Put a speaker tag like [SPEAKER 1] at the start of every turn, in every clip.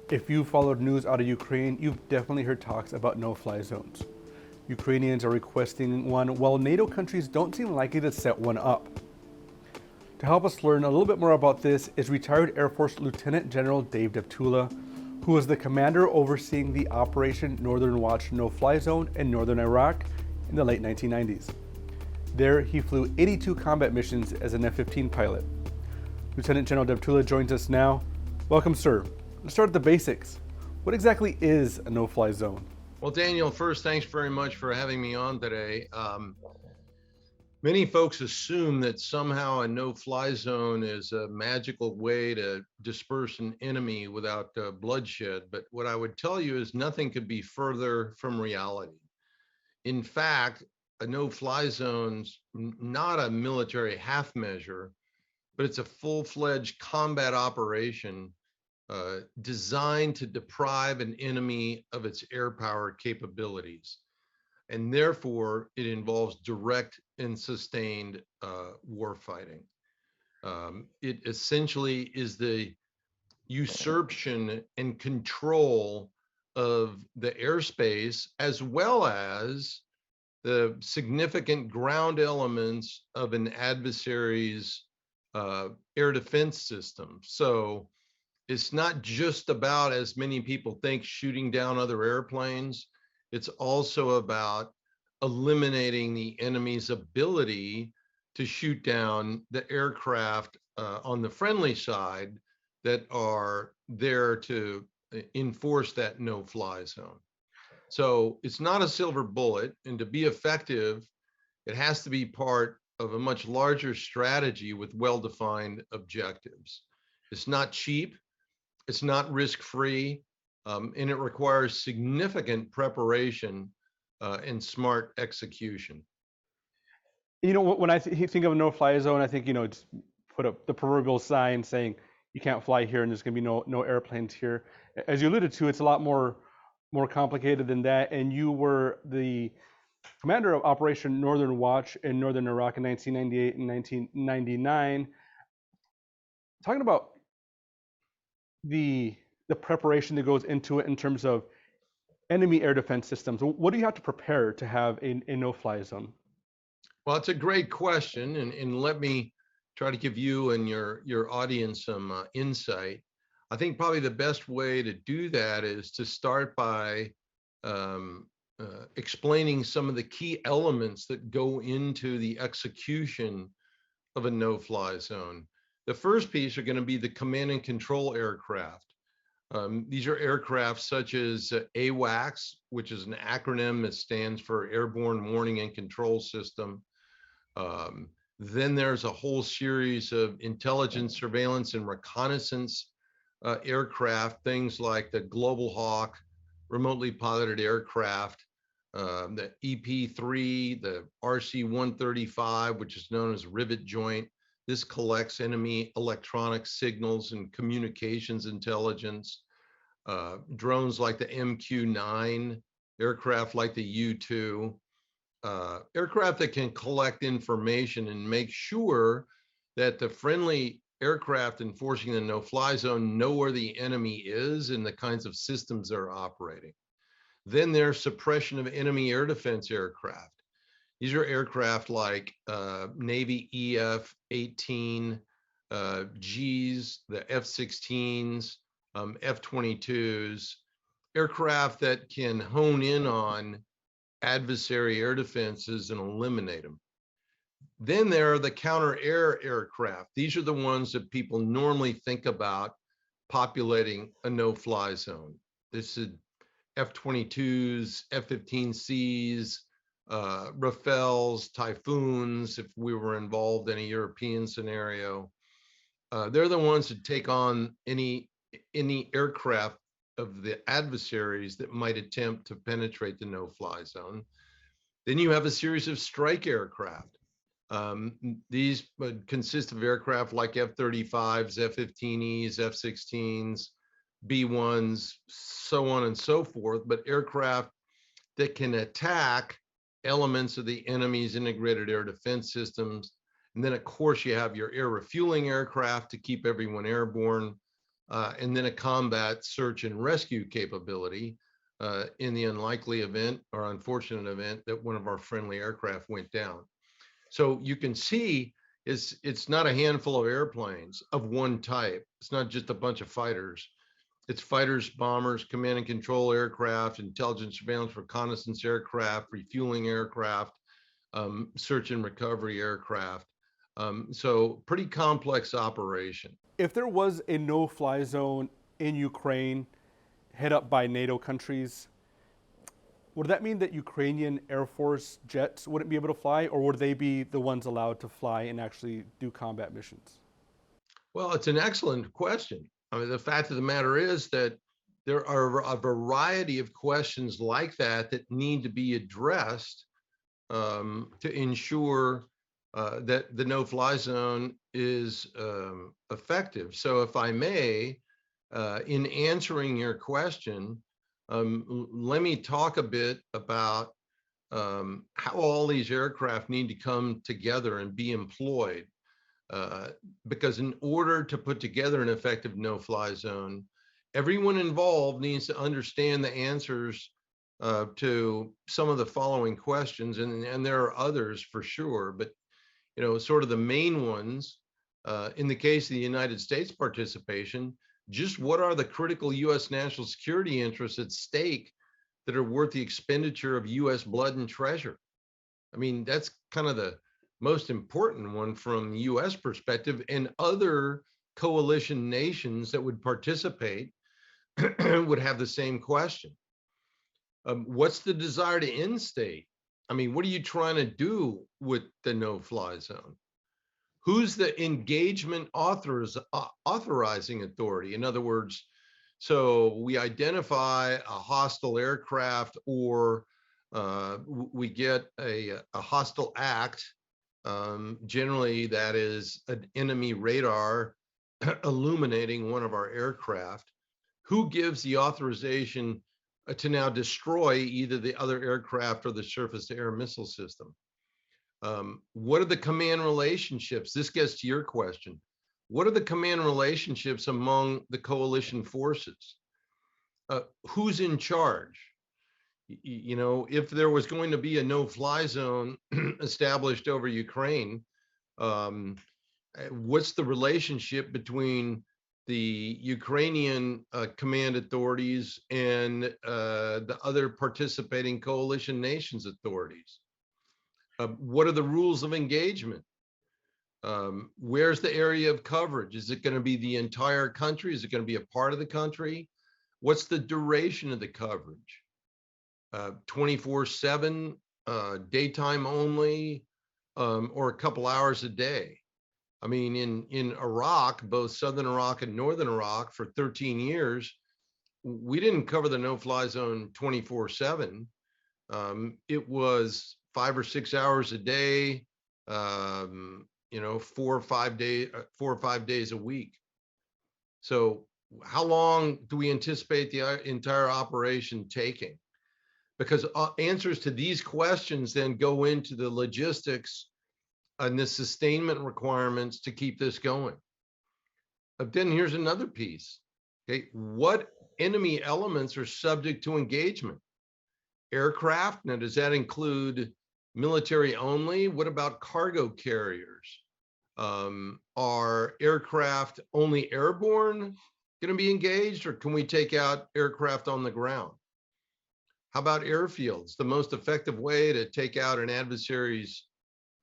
[SPEAKER 1] If you followed news out of Ukraine, you've definitely heard talks about no-fly zones. Ukrainians are requesting one, while NATO countries don't seem likely to set one up. To help us learn a little bit more about this is retired Air Force Lieutenant General Dave Deptula, who was the commander overseeing the Operation Northern Watch no-fly zone in northern Iraq in the late 1990s. There, he flew 82 combat missions as an F-15 pilot. Lieutenant General Deptula joins us now. Welcome, sir. Let's start at the basics. What exactly is a no-fly zone?
[SPEAKER 2] Well, Daniel, first, thanks very much for having me on today. Many folks assume that somehow a no-fly zone is a magical way to disperse an enemy without bloodshed. But what I would tell you is nothing could be further from reality. In fact, a no-fly zone's not a military half measure, but it's a full-fledged combat operation designed to deprive an enemy of its air power capabilities. And therefore, it involves direct and sustained warfighting. It essentially is the usurpation and control of the airspace, as well as the significant ground elements of an adversary's air defense system. So it's not just about, as many people think, shooting down other airplanes. It's also about eliminating the enemy's ability to shoot down the aircraft on the friendly side that are there to enforce that no-fly zone. So it's not a silver bullet, and to be effective, it has to be part of a much larger strategy with well-defined objectives. It's not cheap. It's not risk-free, and it requires significant preparation and smart execution.
[SPEAKER 1] You know, when I think of a no-fly zone, I think, it's put up the proverbial sign saying you can't fly here and there's going to be no airplanes here. As you alluded to, it's a lot more complicated than that. And you were the commander of Operation Northern Watch in northern Iraq in 1998 and 1999. Talking about the preparation that goes into it in terms of enemy air defense systems, what do you have to prepare to have a no-fly zone?
[SPEAKER 2] Well, it's a great question, and let me try to give you and your audience some insight. I think probably the best way to do that is to start by explaining some of the key elements that go into the execution of a no-fly zone. The first piece are going to be the command and control aircraft. These are aircraft such as AWACS, which is an acronym that stands for Airborne Warning and Control System. Then there's a whole series of intelligence, surveillance, and reconnaissance aircraft, things like the Global Hawk, remotely piloted aircraft, the EP-3, the RC-135, which is known as rivet joint. This collects enemy electronic signals and communications intelligence. Drones like the MQ-9, aircraft like the U-2, aircraft that can collect information and make sure that the friendly aircraft enforcing the no-fly zone know where the enemy is and the kinds of systems they're operating. Then there's suppression of enemy air defense aircraft. These are aircraft like Navy EF-18 Gs, the F-16s, F-22s, aircraft that can hone in on adversary air defenses and eliminate them. Then there are the counter-air aircraft. These are the ones that people normally think about populating a no-fly zone. This is F-22s, F-15Cs, Rafales, Typhoons, if we were involved in a European scenario. They're the ones that take on any aircraft of the adversaries that might attempt to penetrate the no-fly zone. Then you have a series of strike aircraft. These consist of aircraft like F-35s, F-15Es, F-16s, B-1s, so on and so forth, but aircraft that can attack elements of the enemy's integrated air defense systems. And then, of course, you have your air refueling aircraft to keep everyone airborne. and then a combat search and rescue capability in the unlikely event or unfortunate event that one of our friendly aircraft went down. So you can see it's not a handful of airplanes of one type. It's not just a bunch of fighters. It's fighters, bombers, command and control aircraft, intelligence, surveillance, reconnaissance aircraft, refueling aircraft, search and recovery aircraft. So pretty complex operation.
[SPEAKER 1] If there was a no-fly zone in Ukraine, head up by NATO countries, would that mean that Ukrainian Air Force jets wouldn't be able to fly, or would they be the ones allowed to fly and actually do combat missions?
[SPEAKER 2] Well, it's an excellent question. I mean, the fact of the matter is that there are a variety of questions like that that need to be addressed to ensure that the no-fly zone is effective. So, if I may, in answering your question, let me talk a bit about how all these aircraft need to come together and be employed. Because in order to put together an effective no-fly zone, everyone involved needs to understand the answers to some of the following questions, and there are others for sure, but sort of the main ones. In the case of the United States participation, just what are the critical U.S. national security interests at stake that are worth the expenditure of U.S. blood and treasure? I mean, that's kind of the most important one from the US perspective, and other coalition nations that would participate would have the same question. What's the desire to end state? I mean, what are you trying to do with the no-fly zone? Who's the engagement authorizing authority? In other words, so we identify a hostile aircraft, or we get a hostile act. Generally, that is an enemy radar illuminating one of our aircraft. Who gives the authorization to now destroy either the other aircraft or the surface-to-air missile system? What are the command relationships? This gets to your question. What are the command relationships among the coalition forces? Who's in charge? If there was going to be a no-fly zone established over Ukraine, what's the relationship between the Ukrainian command authorities and the other participating coalition nations authorities? What are the rules of engagement? Where's the area of coverage? Is it going to be the entire country? Is it going to be a part of the country? What's the duration of the coverage? 24/7, daytime only, or a couple hours a day? I mean, in Iraq, both Southern Iraq and Northern Iraq, for 13 years, we didn't cover the no-fly zone 24/7. It was 5 or 6 hours a day, 4 or 5 days a week. So how long do we anticipate the entire operation taking? Because answers to these questions then go into the logistics and the sustainment requirements to keep this going. But then here's another piece. Okay, what enemy elements are subject to engagement? Aircraft? Now, does that include military only? What about cargo carriers? Are aircraft only airborne going to be engaged, or can we take out aircraft on the ground? How about airfields? The most effective way to take out an adversary's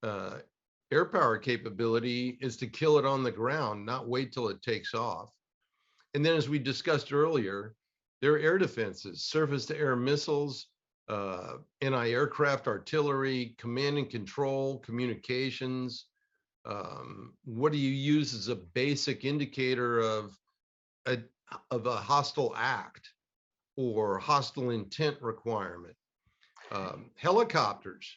[SPEAKER 2] air power capability is to kill it on the ground, not wait till it takes off. And then, as we discussed earlier, there are air defenses, surface-to-air missiles, anti-aircraft artillery, command and control, communications. What do you use as a basic indicator of a hostile act or hostile intent requirement? Helicopters,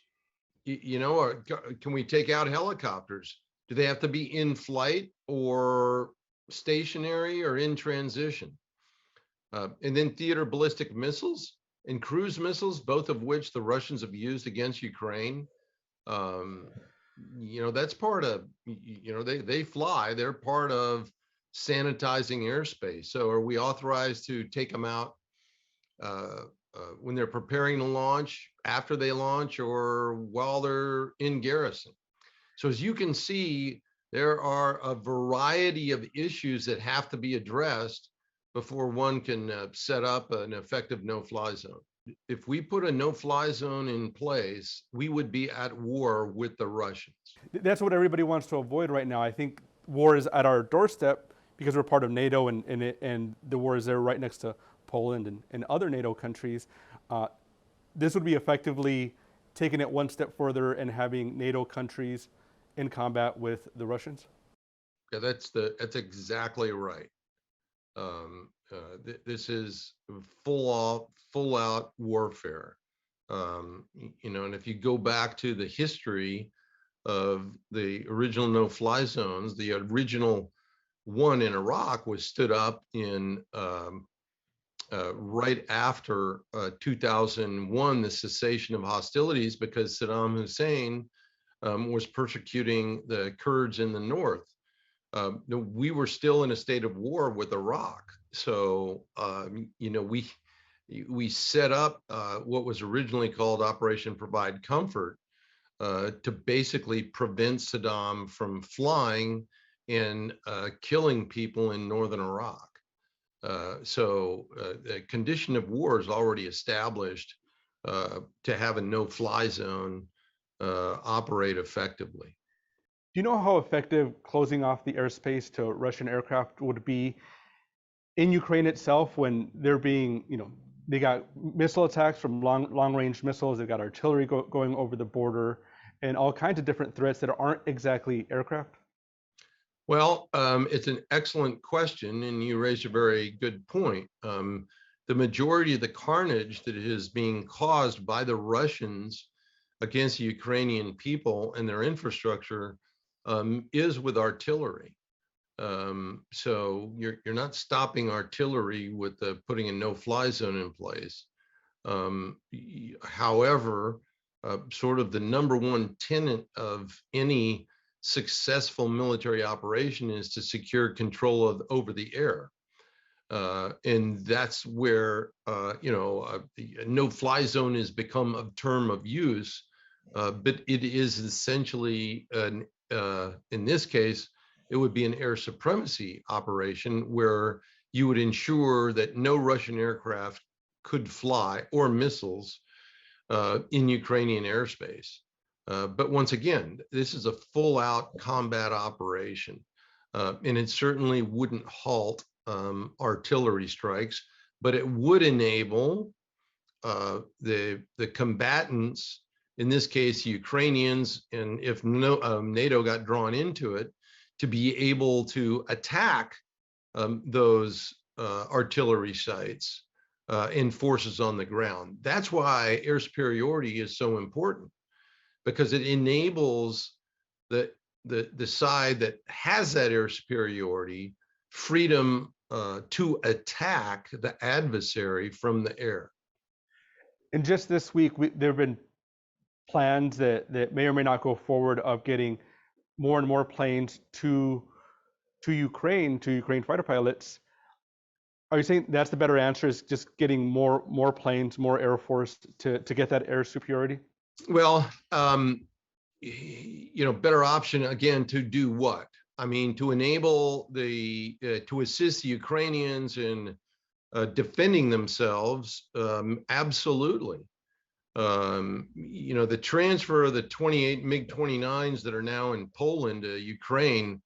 [SPEAKER 2] can we take out helicopters? Do they have to be in flight or stationary or in transition? And then theater ballistic missiles and cruise missiles, both of which the Russians have used against Ukraine. That's part of, they fly, they're part of sanitizing airspace. So are we authorized to take them out uh, when they're preparing to launch, after they launch, or while they're in garrison? So as you can see, there are a variety of issues that have to be addressed before one can set up an effective no-fly zone. If we put a no-fly zone in place, we would be at war with the Russians.
[SPEAKER 1] That's what everybody wants to avoid right now. I think war is at our doorstep because we're part of NATO, and the war is there right next to Poland and other NATO countries. This would be effectively taking it one step further and having NATO countries in combat with the Russians.
[SPEAKER 2] Yeah, that's exactly right. This is full out warfare. And if you go back to the history of the original no-fly zones, the original one in Iraq was stood up in right after 2001, the cessation of hostilities, because Saddam Hussein was persecuting the Kurds in the north. We were still in a state of war with Iraq. So, we set up what was originally called Operation Provide Comfort to basically prevent Saddam from flying and killing people in northern Iraq. The condition of war is already established to have a no-fly zone operate effectively.
[SPEAKER 1] Do you know how effective closing off the airspace to Russian aircraft would be in Ukraine itself when they're being, they got missile attacks from long range missiles, they've got artillery going over the border, and all kinds of different threats that aren't exactly aircraft?
[SPEAKER 2] Well, it's an excellent question, and you raise a very good point. The majority of the carnage that is being caused by the Russians against the Ukrainian people and their infrastructure is with artillery. So you're not stopping artillery with putting a no-fly zone in place. However, sort of the number one tenet of any successful military operation is to secure control of over the air. And that's where, a no-fly zone has become a term of use, but it is essentially, in this case, it would be an air supremacy operation where you would ensure that no Russian aircraft could fly, or missiles, in Ukrainian airspace. But once again, this is a full-out combat operation, and it certainly wouldn't halt artillery strikes, but it would enable the combatants, in this case, Ukrainians, and if NATO got drawn into it, to be able to attack those artillery sites and forces on the ground. That's why air superiority is so important, because it enables the side that has that air superiority freedom to attack the adversary from the air.
[SPEAKER 1] And just this week, there have been plans that may or may not go forward of getting more and more planes to Ukraine fighter pilots. Are you saying that's the better answer, is just getting more planes, more Air Force to get that air superiority?
[SPEAKER 2] Well, better option again to do what? I mean, to enable to assist the Ukrainians in defending themselves, absolutely. The transfer of the 28 MiG-29s that are now in Poland to Ukraine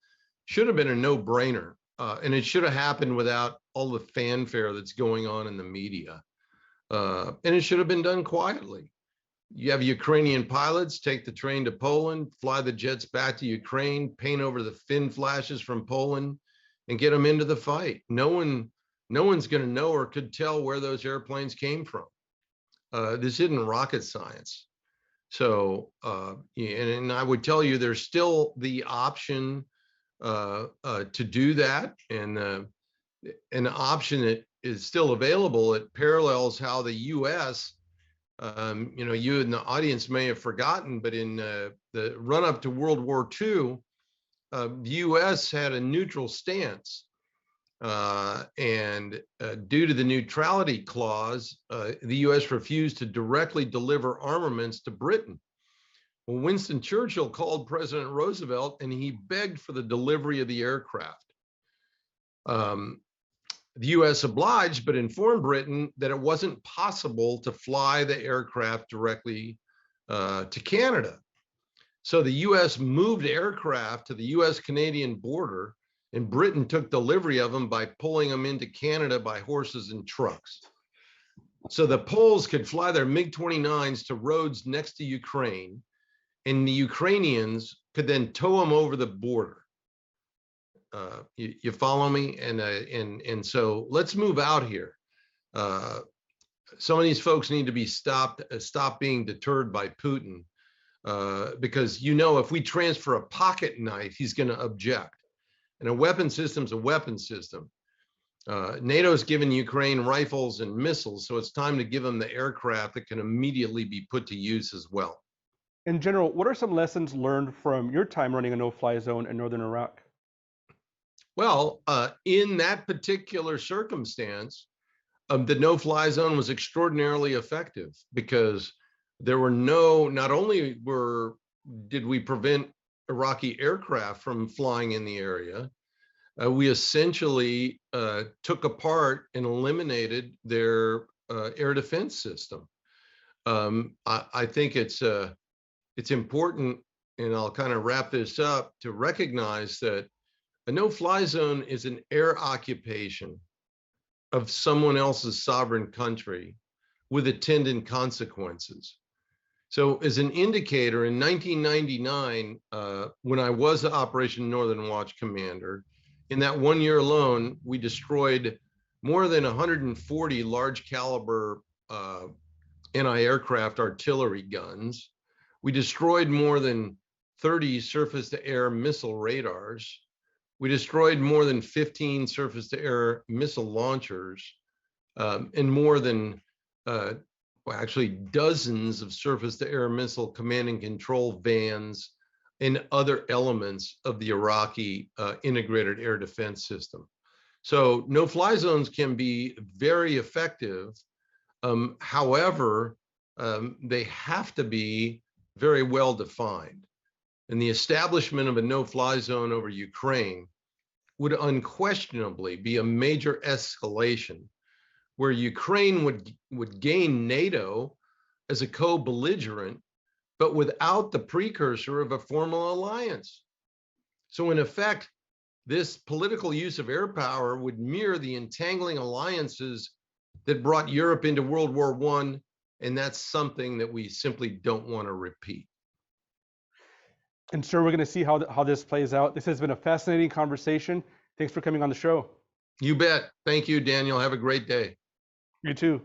[SPEAKER 2] should have been a no-brainer, and it should have happened without all the fanfare that's going on in the media, and it should have been done quietly. You have Ukrainian pilots take the train to Poland, fly the jets back to Ukraine, paint over the fin flashes from Poland, and get them into the fight. No one's going to know or could tell where those airplanes came from. This isn't rocket science. So, and I would tell you, there's still the option to do that, and an option that is still available. It parallels how the U.S. You in the audience may have forgotten, but in the run up to World War II, the U.S. had a neutral stance Due to the neutrality clause, the US refused to directly deliver armaments to Britain. Well, Winston Churchill called President Roosevelt and he begged for the delivery of the aircraft. The US obliged, but informed Britain that it wasn't possible to fly the aircraft directly to Canada. So the US moved aircraft to the US-Canadian border, and Britain took delivery of them by pulling them into Canada by horses and trucks. So the Poles could fly their MiG-29s to roads next to Ukraine, and the Ukrainians could then tow them over the border. You follow me? And so let's move out here. Some of these folks need to be stop being deterred by Putin, because if we transfer a pocket knife, he's going to object. And a weapon system's a weapon system. NATO's given Ukraine rifles and missiles, so it's time to give them the aircraft that can immediately be put to use as well.
[SPEAKER 1] In general, what are some lessons learned from your time running a no-fly zone in northern Iraq?
[SPEAKER 2] Well, in that particular circumstance, the no-fly zone was extraordinarily effective because there were not only did we prevent Iraqi aircraft from flying in the area, we essentially took apart and eliminated their air defense system. I think it's important, and I'll kind of wrap this up, to recognize that a no-fly zone is an air occupation of someone else's sovereign country with attendant consequences. So as an indicator, in 1999, when I was the Operation Northern Watch commander, in that 1 year alone, we destroyed more than 140 large caliber anti-aircraft artillery guns. We destroyed more than 30 surface-to-air missile radars. We destroyed more than 15 surface-to-air missile launchers, and more than actually dozens of surface-to-air missile command and control vans and other elements of the Iraqi integrated air defense system. So no-fly zones can be very effective. However, they have to be very well defined. And the establishment of a no-fly zone over Ukraine would unquestionably be a major escalation, where Ukraine would gain NATO as a co-belligerent, but without the precursor of a formal alliance. So in effect, this political use of air power would mirror the entangling alliances that brought Europe into World War I, and that's something that we simply don't want to repeat.
[SPEAKER 1] And sir, we're going to see how this plays out. This has been a fascinating conversation. Thanks for coming on the show.
[SPEAKER 2] You bet. Thank you, Daniel. Have a great day.
[SPEAKER 1] You too.